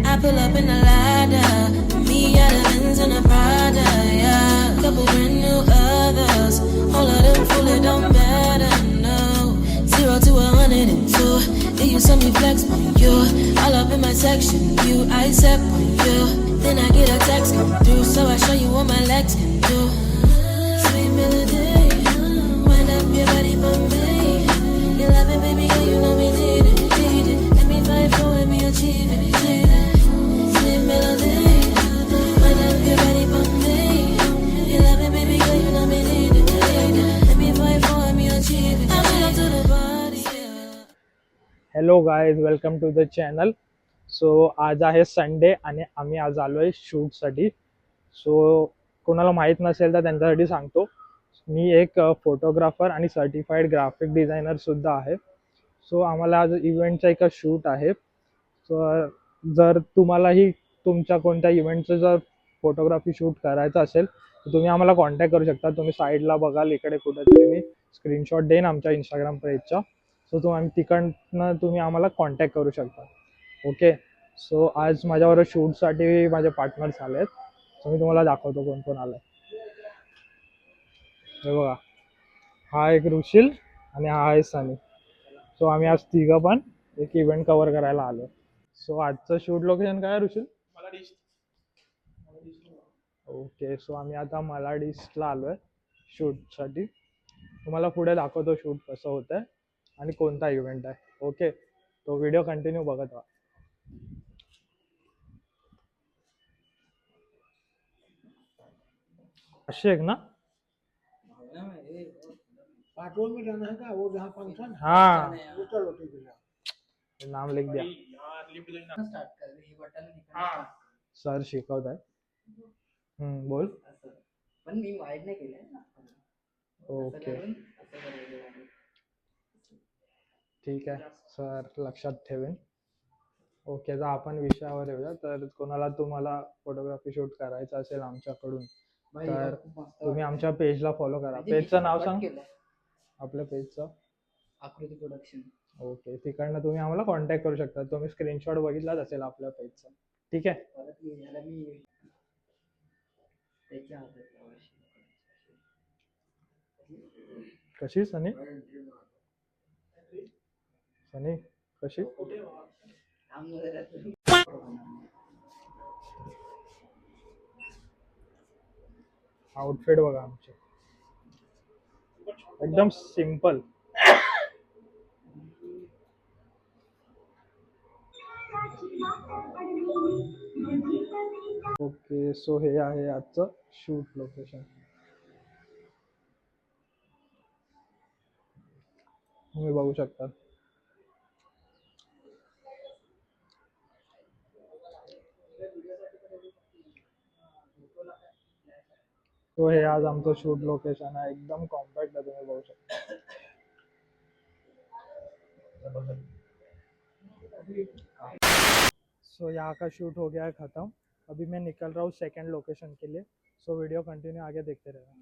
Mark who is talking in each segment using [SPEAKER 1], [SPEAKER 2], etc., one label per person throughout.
[SPEAKER 1] I pull up in the ladder, me out of Benz and a Prada, yeah. Couple brand new others, all of them full, it don't matter, no. 0 to 102, yeah, you saw me flex on you. All up in my section, you, I step on you. Then I get a text come through, so I show you what my legs can do. Sweet melody, wind up your body for me. You love it, baby, girl, you know me need it, need it. Let me fight for it, me achieve it, need it. Sweet melody, wind up your body for me. You love it, baby, girl, you know me need it, need it. Let me fight for it, me achieve it. I pull up to the party, yeah.
[SPEAKER 2] Hello guys, welcome to the channel. So आज आहे Sunday आणि आम्ही आज आलो आहे शूटसाठी. सो कोणाला माहीत नसेल तर त्यांच्यासाठी सांगतो, मी एक फोटोग्राफर आणि सर्टिफाईड ग्राफिक डिझायनरसुद्धा आहे. सो आम्हाला आज इव्हेंटचा एक शूट आहे. सो जर तुम्हालाही तुमच्या कोणत्या इव्हेंटचं जर फोटोग्राफी शूट करायचं असेल तर तुम्ही आम्हाला कॉन्टॅक्ट करू शकता. तुम्ही साईडला बघाल इकडे कुठेतरी मी स्क्रीनशॉट देईन आमच्या इंस्टाग्राम पेजचा. सो तिकडनं तुम्ही आम्हाला कॉन्टॅक्ट करू शकता. ओके. सो आज माझ्याबरोबर शूटसाठी माझे पार्टनर्स आले आहेत. सो मी तुम्हाला दाखवतो कोण कोण आलं आहे. हे बघा, हा एक ऋषिल आणि हा आहे सनी. सो आम्ही आज तिघं पण एक इव्हेंट कव्हर करायला आलो. सो आजचं शूट लोकेशन काय आहे ऋषिल? ओके. सो आम्ही आता मलाड ईस्टला आलो आहे शूटसाठी. तुम्हाला पुढे दाखवतो शूट कसं होतं आहे आणि कोणता इव्हेंट आहे. ओके, तो व्हिडिओ कंटिन्यू बघत राहा. अशेक ना? हाँ, नाम लिख दिया. सर शिकवत आहे. बोल.
[SPEAKER 3] पण मी वाईट नाही केलं.
[SPEAKER 2] ओके, ठीक आहे सर, लक्षात ठेवेन. ओके, तर आपण विषयावर येऊया. तर कोणाला तुम्हाला फोटोग्राफी शूट करायचं असेल आमच्याकडून तर तुम्ही आमच्या पेजला फॉलो करा. पेजचं नाव सांग आपल्या पेजचं.
[SPEAKER 3] आकृती प्रोडक्शन.
[SPEAKER 2] ओके, तिकडनं तुम्ही आम्हाला कॉन्टॅक्ट करू शकता. तुम्ही स्क्रीनशॉट बघितलाच असेल आपल्या पेजचा. ठीक आहे.
[SPEAKER 3] परत मी त्याच्या
[SPEAKER 2] कशी सनी? सनी कशी? आउटफिट बघा आमचे, एकदम सिंपल. ओके. सो हे आहे आजचं शूट लोकेशन. तुम्ही बघू शकता. सो हे आज आमचं शूट लोकेशन है, एकदम कॉम्पैक्ट है, तुम्हें बघू शकता. सो यहाँ का शूट हो गया है ख़त्म. अभी मैं निकल रहा हूँ सेकंड लोकेशन के लिए. सो वीडियो कंटिन्यू आगे देखते रहना.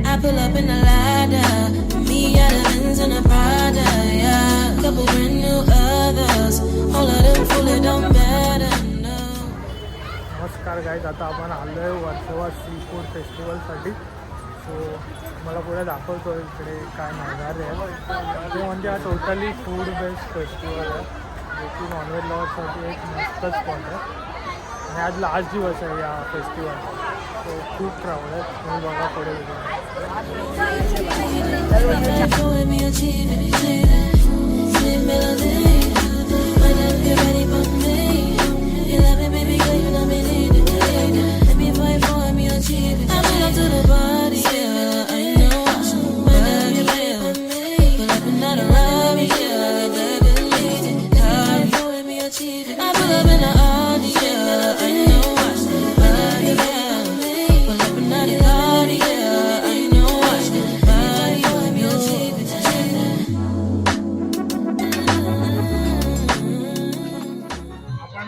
[SPEAKER 1] I pull up in the ladder, me out of Benz and a Prada, yeah. Couple brand new others, all of them full, it don't matter, no.
[SPEAKER 2] नमस्कार guys, आता आपण आलो आहे Versova sea food फेस्टिवलसाठी. सो मला पुढे दाखवतो इकडे काय नजारे आहे. ते म्हणजे हा टोटली फूड बेस्ड फेस्टिवल आहे, जे की नॉनव्हेज लवर्ससाठी एक मस्त स्पॉट आहे. आणि आज लास्ट दिवस आहे या फेस्टिवलचा. सो खूप क्राऊड आहे, तुम्ही बघा पुढे.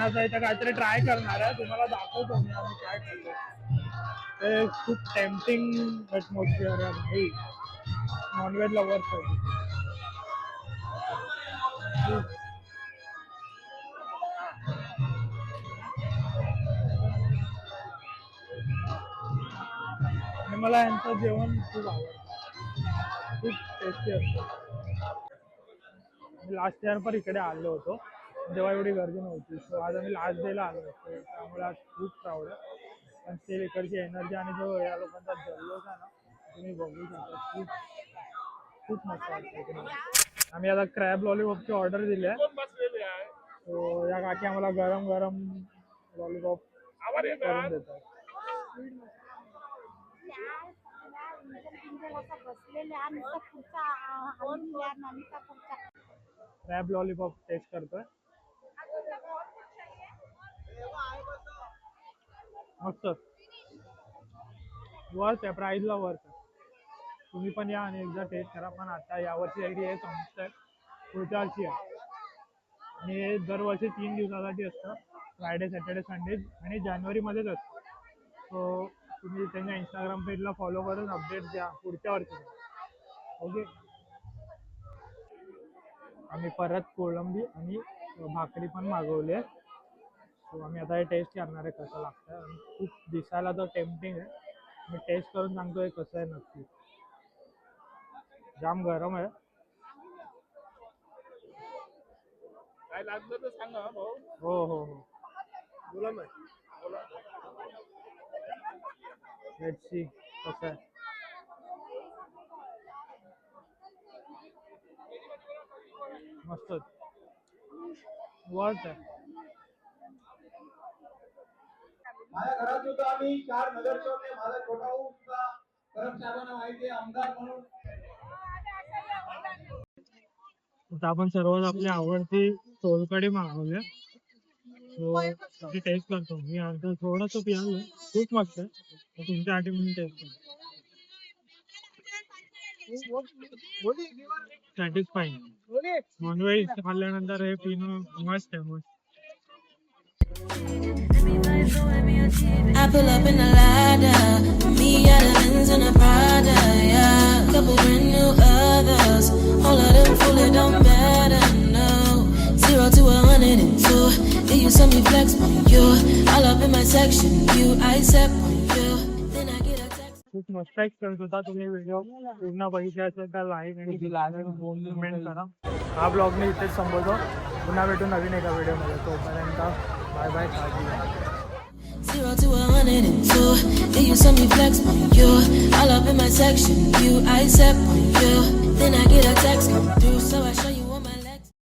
[SPEAKER 2] आता इथे काहीतरी ट्राय करणार आहे, तुम्हाला दाखवतो मी आम्ही काय करतो. ते खूप टेम्पटिंग ॲटमॉस्फिअर आहे भाई नॉनव्हेज लवर्ससाठी. आणि मला यांचं जेवण खूप आवडतं, खूप टेस्टी असतं. लास्ट इयर पण इकडे आलो होतो जेव्हा एवढी गर्दी नव्हती. सो आज आम्ही लास्ट डेला आलो होतो, त्यामुळे आज खूप प्राऊड आहे. पण स्टील इकडची एनर्जी आणि जो या लोकांचा जल्लोष आहे ना तुम्ही बघू शकता, खूप खूप मस्त वाटतं इकडे. आम्ही आता क्रॅब लॉलीपॉपची ऑर्डर दिली आहे. सो या काकी आम्हाला गरम गरम लॉलीपॉप करून देतात. क्रॅब लॉलीपॉप टेस्ट करतोय, मस्त वर्थ आहे, प्राईजला वर्थ आहे. तुम्ही पण या आणि एकदा टेस्ट करा. पण आता यावर्षी हे संपत आहे, पुढच्या वर्षी आहे. आणि हे दरवर्षी 3 दिवसासाठी असतं, फ्रायडे सॅटर्डे संडे, आणि जानेवारीमध्येच असतं. सो तुम्ही त्यांच्या इंस्टाग्राम पेजला फॉलो करून अपडेट द्या पुढच्या वर्षी. ओके. आम्ही परत कोळंबी आणि भाकरी पण मागवली आहे. सो आम्ही आता हे टेस्ट करणार आहे कसं लागतं. आणि खूप दिसायला तर टेम्पटिंग आहे, मी टेस्ट करून सांगतो हे कसं आहे नक्की. जाम गरम आहे.
[SPEAKER 4] काय लागलं तर सांगा भाऊ.
[SPEAKER 2] हो हो हो,
[SPEAKER 4] बोला ना.
[SPEAKER 2] लेट्स सी कसं आहे. मस्त वर्थ आहे.
[SPEAKER 5] माझ्या घरात होतो आम्ही 4 नगरसेवक, माझा छोटा भाऊ सुद्धा करम साहेबांना माहिती आहे आमदार म्हणून.
[SPEAKER 2] आता आपण सर्वात आपली आवडती सोलकढी मागवली. सो टेस्ट करतो मी. आता थोडंसं पियालो, खूप मस्त आहे. तुमच्यासाठी म्हणून टेस्ट करतो. सॅटिस्फाईंग. नॉनव्हेज खाल्ल्यानंतर हे पिणं मस्त आहे, मस्त.
[SPEAKER 1] I pull up in the ladder, me at the Benz and a Prada, yeah. Couple brand new others, all of them fully don't matter, no. 0 to 102, yeah, you saw me flex on you. All up in my section, you I step on you. Then I get a text.
[SPEAKER 2] खूप मस्त experience होता. तुम्ही video पूर्ण बघितले असेल तर like आणि comment करा. हा ब्लॉग मी इथेच संपवतो. पुन्हा भेटू नवीन एका व्हिडिओमध्ये. तोपर्यंत बाय बाय, काळजी घ्या.
[SPEAKER 1] 0 to 102, yeah, you saw me flex on you. All up in my section, you I step on you. Then I get a text.